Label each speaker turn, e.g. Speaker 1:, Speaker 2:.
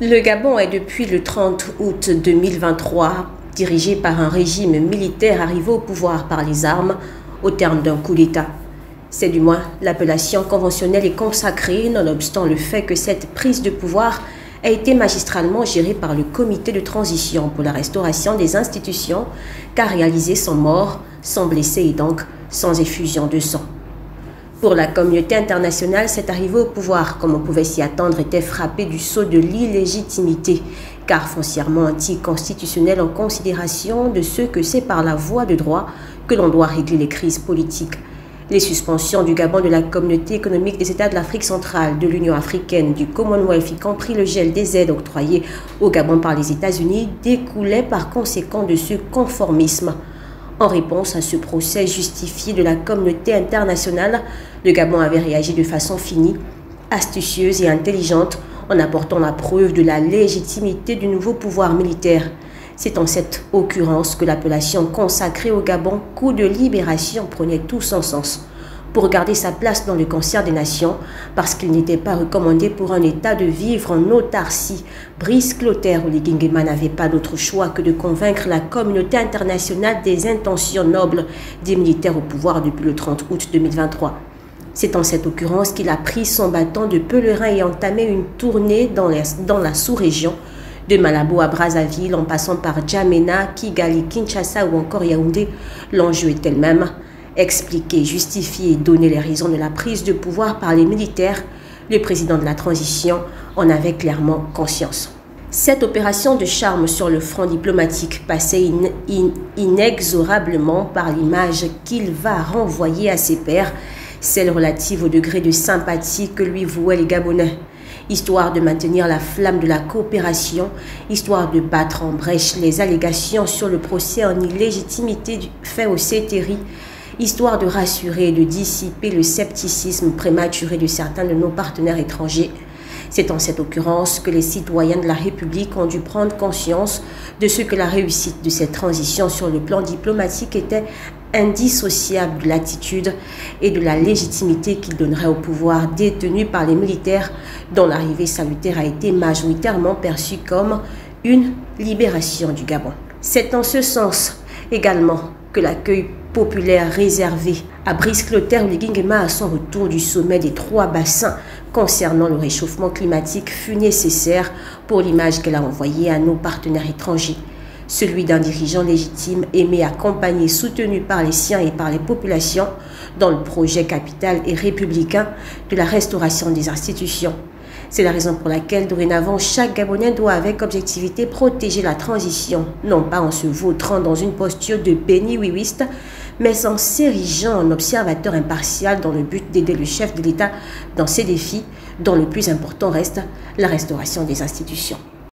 Speaker 1: Le Gabon est depuis le 30 août 2023 dirigé par un régime militaire arrivé au pouvoir par les armes au terme d'un coup d'État. C'est du moins l'appellation conventionnelle et consacrée, nonobstant le fait que cette prise de pouvoir a été magistralement gérée par le comité de transition pour la restauration des institutions, qu'a réalisé sans mort, sans blessés et donc sans effusion de sang. Pour la communauté internationale, cette arrivée au pouvoir, comme on pouvait s'y attendre, était frappée du sceau de l'illégitimité, car foncièrement anticonstitutionnelle en considération de ce que c'est par la voie de droit que l'on doit régler les crises politiques. Les suspensions du Gabon de la Communauté économique des États de l'Afrique centrale, de l'Union africaine, du Commonwealth, y compris le gel des aides octroyées au Gabon par les États-Unis, découlaient par conséquent de ce conformisme. En réponse à ce procès justifié de la communauté internationale, le Gabon avait réagi de façon finie, astucieuse et intelligente en apportant la preuve de la légitimité du nouveau pouvoir militaire. C'est en cette occurrence que l'appellation consacrée au Gabon, coup de libération, prenait tout son sens. Pour garder sa place dans le concert des nations, parce qu'il n'était pas recommandé pour un État de vivre en autarcie, Brice Clotaire Oligui-Nguema n'avait pas d'autre choix que de convaincre la communauté internationale des intentions nobles des militaires au pouvoir depuis le 30 août 2023. C'est en cette occurrence qu'il a pris son bâton de pèlerin et entamé une tournée dans la sous-région, de Malabo à Brazzaville, en passant par Djamena, Kigali, Kinshasa ou encore Yaoundé. L'enjeu est elle-même. Expliquer, justifier et donner les raisons de la prise de pouvoir par les militaires, le président de la transition en avait clairement conscience. Cette opération de charme sur le front diplomatique passait inexorablement par l'image qu'il va renvoyer à ses pairs, celle relative au degré de sympathie que lui vouaient les Gabonais. Histoire de maintenir la flamme de la coopération, histoire de battre en brèche les allégations sur le procès en illégitimité fait au CETERI, histoire de rassurer et de dissiper le scepticisme prématuré de certains de nos partenaires étrangers. C'est en cette occurrence que les citoyens de la République ont dû prendre conscience de ce que la réussite de cette transition sur le plan diplomatique était indissociable de l'attitude et de la légitimité qu'il donnerait au pouvoir détenu par les militaires, dont l'arrivée salutaire a été majoritairement perçue comme une libération du Gabon. C'est en ce sens également que l'accueil populaire réservé à Brice Clotaire Oligui-Nguema à son retour du sommet des 3 bassins concernant le réchauffement climatique fut nécessaire pour l'image qu'elle a envoyée à nos partenaires étrangers. Celui d'un dirigeant légitime, aimé, accompagné, soutenu par les siens et par les populations dans le projet capital et républicain de la restauration des institutions. C'est la raison pour laquelle, dorénavant, chaque Gabonais doit avec objectivité protéger la transition, non pas en se vautrant dans une posture de béni-oui-wiste, mais en s'érigeant en observateur impartial dans le but d'aider le chef de l'État dans ses défis, dont le plus important reste la restauration des institutions.